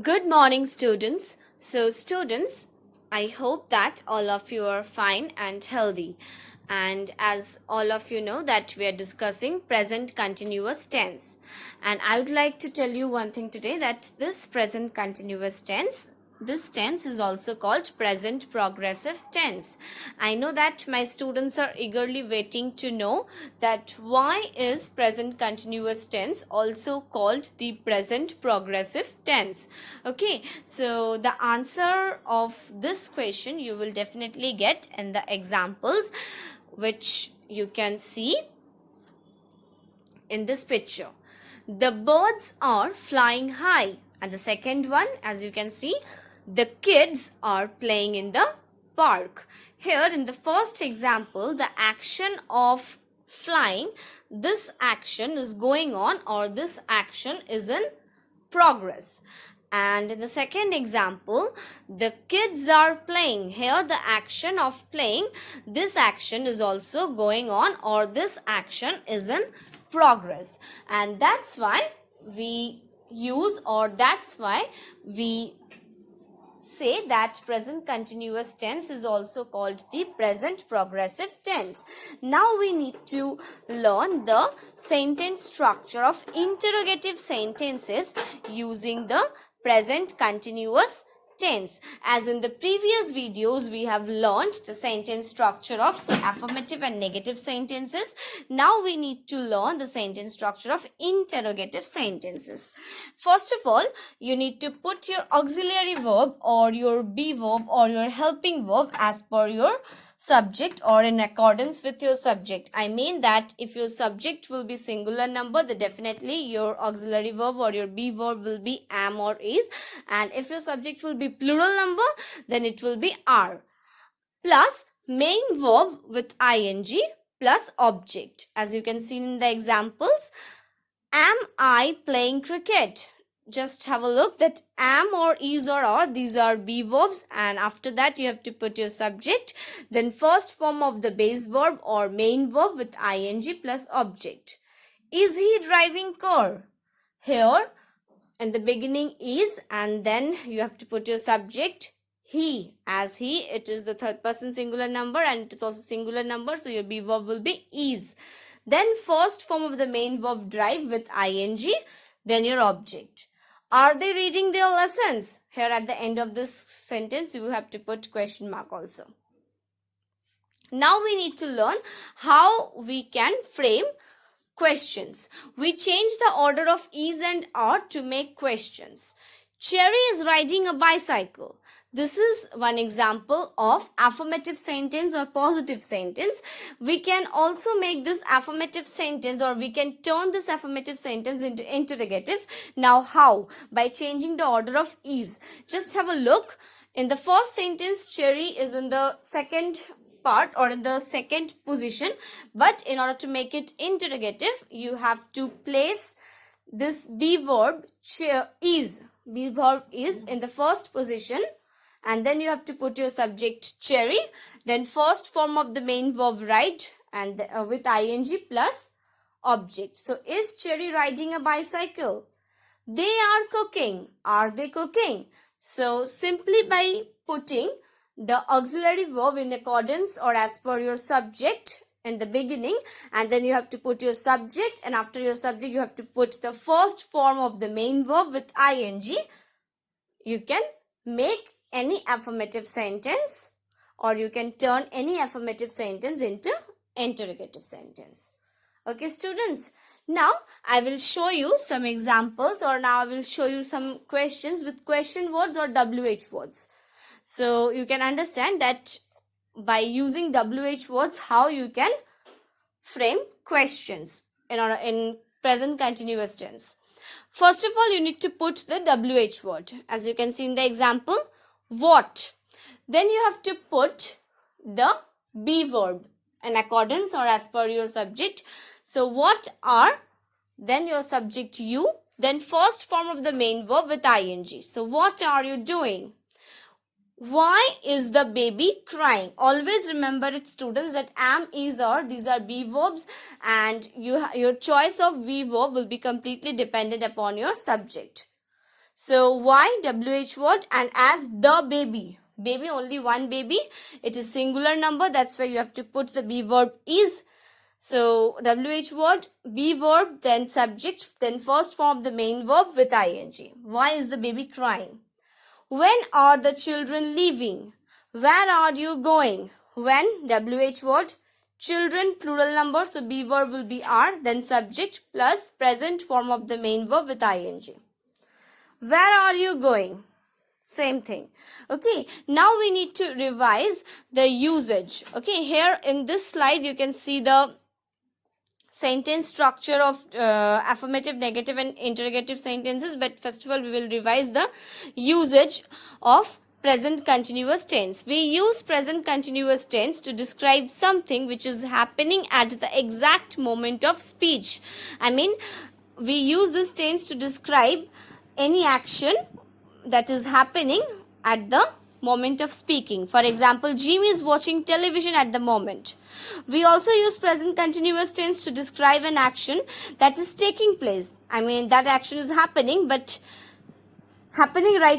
Good morning, students. Students, I hope that all of you are fine and healthy. And as all of you know that we are discussing present continuous tense. And I would like to tell you one thing today, that this present continuous tense, this tense is also called present progressive tense. I know that my students are eagerly waiting to know that why is present continuous tense also called the present progressive tense. Okay, so the answer of this question you will definitely get in the examples which you can see in this picture. The birds are flying high. And the second one, as you can see, the kids are playing in the park. Here in the first example, the action of flying, this action is going on, or this action is in progress. And in the second example, the kids are playing. Here the action of playing, this action is also going on, or this action is in progress. And that's why we use, or that's why we say that present continuous tense is also called the present progressive tense. Now we need to learn the sentence structure of interrogative sentences using the present continuous tense. As in the previous videos, we have learned the sentence structure of affirmative and negative sentences. Now we need to learn the sentence structure of interrogative sentences. First of all, you need to put your auxiliary verb or your be verb or your helping verb as per your subject or in accordance with your subject. I mean that if your subject will be singular number, then definitely your auxiliary verb or your be verb will be am or is, and if your subject will be plural number, then it will be are, plus main verb with ing plus object. As you can see in the examples, am I playing cricket? Just have a look that am or is or are, these are be verbs, and after that you have to put your subject, then first form of the base verb or main verb with ing plus object. Is he driving car? Here in the beginning is, and then you have to put your subject he. As he, it is the third person singular number and it is also singular number, so your be verb will be is. Then first form of the main verb drive with ing, then your object. Are they reading their lessons? Here at the end of this sentence you have to put question mark also. Now we need to learn how we can frame questions. We change the order of is and are to make questions. Cherry is riding a bicycle. This is one example of affirmative sentence or positive sentence. We can also make this affirmative sentence, or we can turn this affirmative sentence into interrogative. Now how? By changing the order of is. Just have a look. In the first sentence, Cherry is in the second part or in the second position, but in order to make it interrogative, you have to place this be verb is in the first position, and then you have to put your subject cherry, then first form of the main verb ride and with ing plus object. So is Cherry riding a bicycle? They are cooking. Are they cooking? So simply by putting the auxiliary verb in accordance or as per your subject in the beginning, and then you have to put your subject, and after your subject you have to put the first form of the main verb with ing, you can make any affirmative sentence, or you can turn any affirmative sentence into interrogative sentence. Okay students, now I will show you some examples, or now I will show you some questions with question words or WH words. So you can understand that by using WH words how you can frame questions in present continuous tense. First of all, you need to put the WH word. As you can see in the example, what? Then you have to put the be verb in accordance or as per your subject. So what are, then your subject you, then first form of the main verb with ing. So what are you doing? Why is the baby crying? Always remember it students that am, is, are, these are be verbs, and your choice of be verb will be completely dependent upon your subject. So why WH word? And as the baby, baby, only one baby, it is singular number, that's why you have to put the be verb is. So WH word, be verb, then subject, then first form of the main verb with ing. Why is the baby crying? When are the children leaving? Where are you going? When, WH word, children, plural number, so be verb will be are, then subject plus present form of the main verb with ing. Where are you going? Same thing. Okay, now we need to revise the usage. Okay, here in this slide you can see the sentence structure of affirmative, negative and interrogative sentences, but first of all we will revise the usage of present continuous tense. We use present continuous tense to describe something which is happening at the exact moment of speech. I mean, we use this tense to describe any action that is happening at the moment of speaking. For example, Jimmy is watching television at the moment. We also use present continuous tense to describe an action that is taking place. I mean, that action is happening right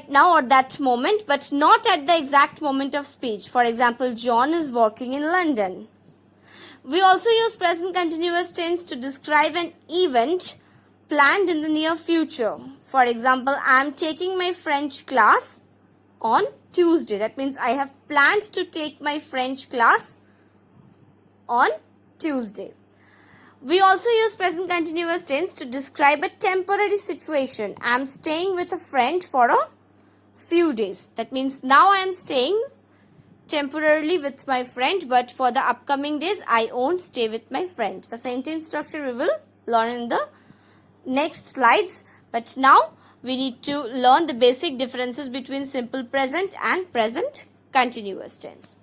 now or that moment, but not at the exact moment of speech. For example, John is working in London. We also use present continuous tense to describe an event planned in the near future. For example, I am taking my French class on Tuesday. That means I have planned to take my French class on Tuesday. We also use present continuous tense to describe a temporary situation. I am staying with a friend for a few days. That means now I am staying temporarily with my friend, but for the upcoming days I won't stay with my friend. The sentence structure we will learn in the next slides, but now we need to learn the basic differences between simple present and present continuous tense.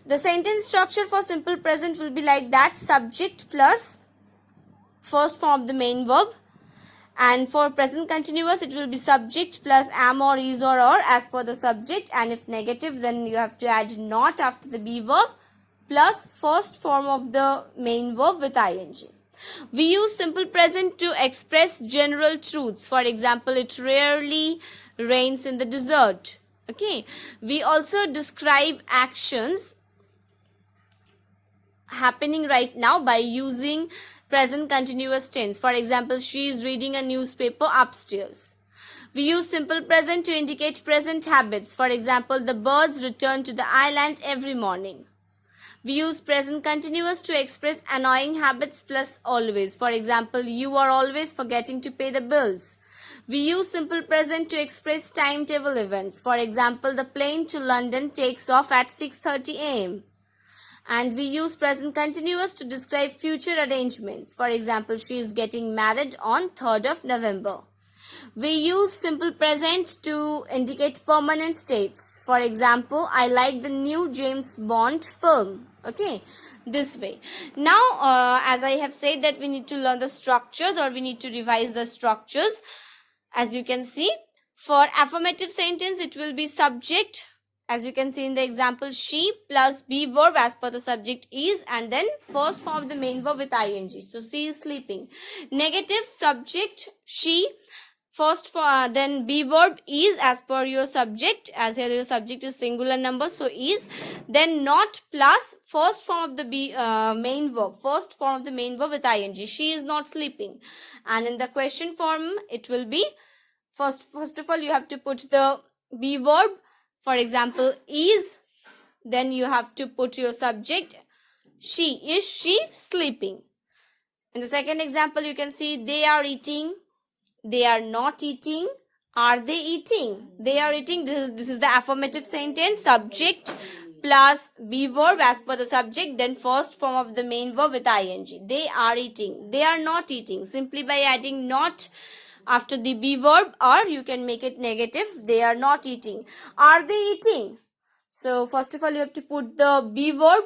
The sentence structure for simple present will be like that: subject plus first form of the main verb, and for present continuous it will be subject plus am or is or are as per the subject, and if negative then you have to add not after the be verb plus first form of the main verb with ing. We use simple present to express general truths. For example, it rarely rains in the desert. Okay. We also describe actions happening right now by using present continuous tense. For example, she is reading a newspaper upstairs. We use simple present to indicate present habits. For example, the birds return to the island every morning. We use present continuous to express annoying habits plus always. For example, you are always forgetting to pay the bills. We use simple present to express timetable events. For example, the plane to London takes off at 6:30 a.m. And we use present continuous to describe future arrangements. For example, she is getting married on 3rd of November. We use simple present to indicate permanent states. For example, I like the new James Bond film. Okay, this way. Now, as I have said that we need to learn the structures, or we need to revise the structures. As you can see, for affirmative sentence, it will be subject. As you can see in the example, she plus be verb as per the subject is, and then first form of the main verb with ing. So, she is sleeping. Negative, subject, she. First, then be verb is as per your subject, as here your subject is singular number, so is. Then not plus first form of the main verb, first form of the main verb with ing. She is not sleeping. And in the question form, it will be first of all you have to put the be verb. For example, is. Then you have to put your subject. She. Is she sleeping? In the second example, you can see they are eating. They are not eating. Are they eating? They are eating. This is the affirmative sentence. Subject plus be verb as per the subject. Then first form of the main verb with ing. They are eating. They are not eating. Simply by adding not after the be verb, or you can make it negative. They are not eating. Are they eating? So first of all you have to put the be verb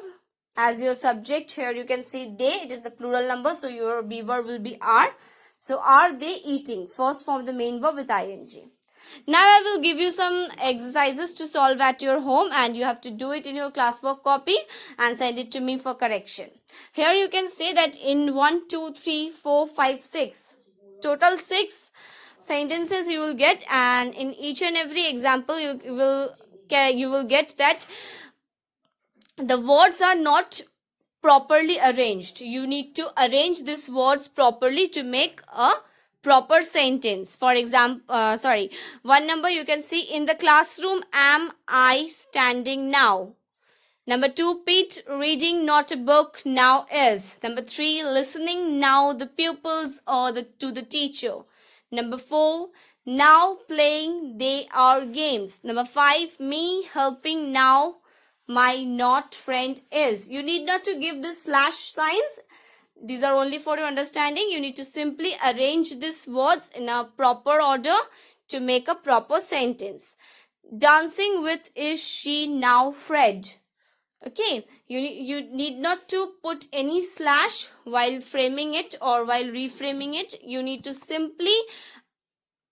as your subject. Here you can see they. It is the plural number. So your be verb will be are. So, are they eating? First form of the main verb with ing. Now, I will give you some exercises to solve at your home, and you have to do it in your classwork copy and send it to me for correction. Here you can say that in 1, 2, 3, 4, 5, 6. Total 6 sentences you will get, and in each and every example you will get that the words are not properly arranged. You need to arrange these words properly to make a proper sentence. For example, one number you can see, in the classroom am I standing now. Number 2, Pete reading not a book now is. Number 3, listening now the pupils or to the teacher. Number 4, now playing they are games. Number 5, me helping now my not friend is. You need not to give the slash signs. These are only for your understanding. You need to simply arrange these words in a proper order to make a proper sentence. Dancing with is she now Fred. Okay, you need not to put any slash while framing it or while reframing it. You need to simply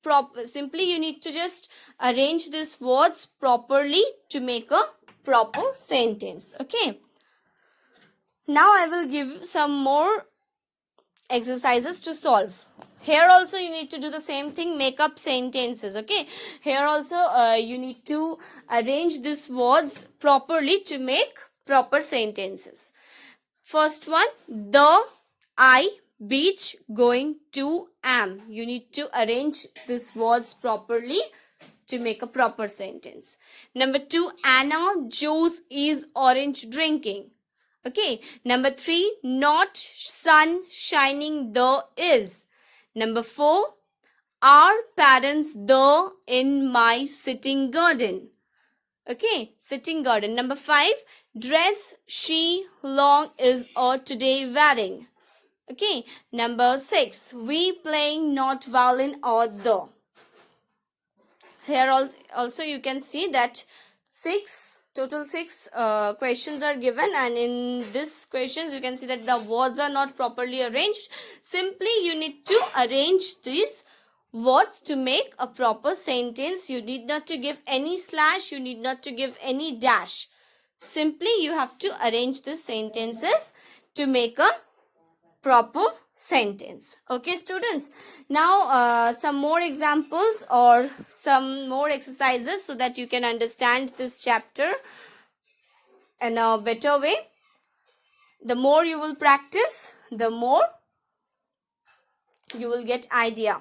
you need to just arrange these words properly to make a proper sentence. Okay, now I will give you some more exercises to solve. Here also you need to do the same thing, make up sentences. Okay, here also you need to arrange these words properly to make proper sentences. First one, the, I, beach, going to, am. You need to arrange these words properly to make a proper sentence. Number 2, Anna, juice is orange drinking. Okay. Number 3, not sun shining the is. Number 4, our parents the in my sitting garden. Okay, sitting garden. Number 5, dress she long is today wearing. Okay. Number 6, we playing not violin or the. Here also you can see that total 6 questions are given, and in this questions you can see that the words are not properly arranged. Simply you need to arrange these words to make a proper sentence. You need not to give any slash, you need not to give any dash. Simply you have to arrange the sentences to make a proper sentence. Okay students, now some more examples or some more exercises so that you can understand this chapter in a better way. The more you will practice, the more you will get idea.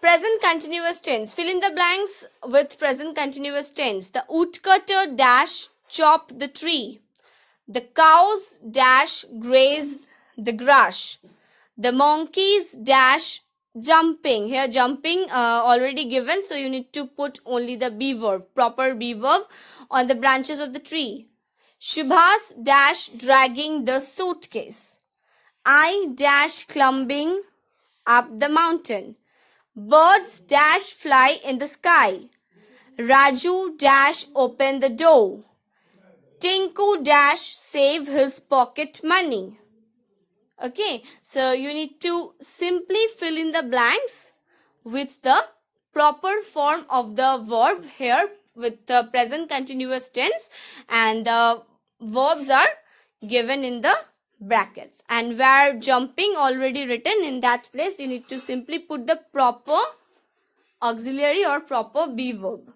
Present continuous tense. Fill in the blanks with present continuous tense. The woodcutter dash chop the tree. The cows dash graze the grass. The monkeys dash jumping. Here jumping already given, so you need to put only the be verb, proper be verb on the branches of the tree. Shubhas dash dragging the suitcase. I dash climbing up the mountain. Birds dash fly in the sky. Raju dash open the door. Tinku dash save his pocket money. Okay, so you need to simply fill in the blanks with the proper form of the verb here with the present continuous tense, and the verbs are given in the brackets, and where jumping already written, in that place you need to simply put the proper auxiliary or proper be verb.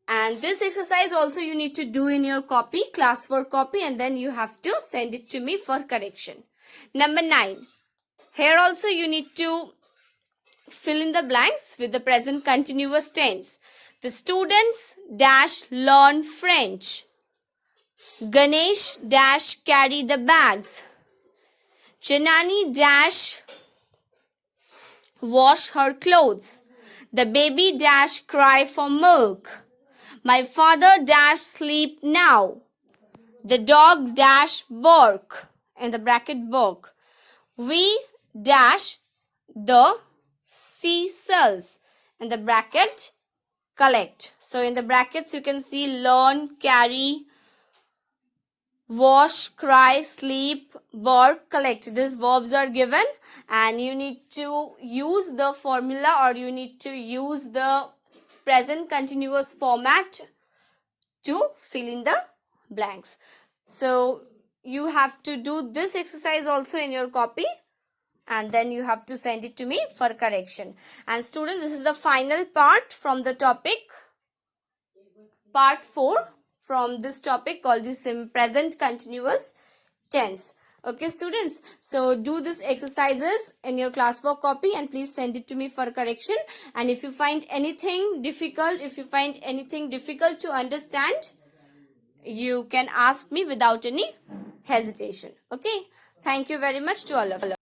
And this exercise also you need to do in your copy, class work copy, and then you have to send it to me for correction. Number 9. Here also you need to fill in the blanks with the present continuous tense. The students dash learn French. Ganesh dash carry the bags. Janani dash wash her clothes. The baby dash cry for milk. My father dash sleep now. The dog dash bark, in the bracket bark. We dash the seashells, in the bracket collect. So in the brackets you can see learn, carry, wash, cry, sleep, bark, collect. These verbs are given, and you need to use the formula or you need to use the present continuous format to fill in the blanks. So you have to do this exercise also in your copy. and then you have to send it to me for correction. And students, this is the final part from the topic, part 4 from this topic called the present continuous tense. Okay students, so do this exercises in your classwork copy and please send it to me for correction. And if you find anything difficult, to understand, you can ask me without any hesitation. Okay, thank you very much to all of you.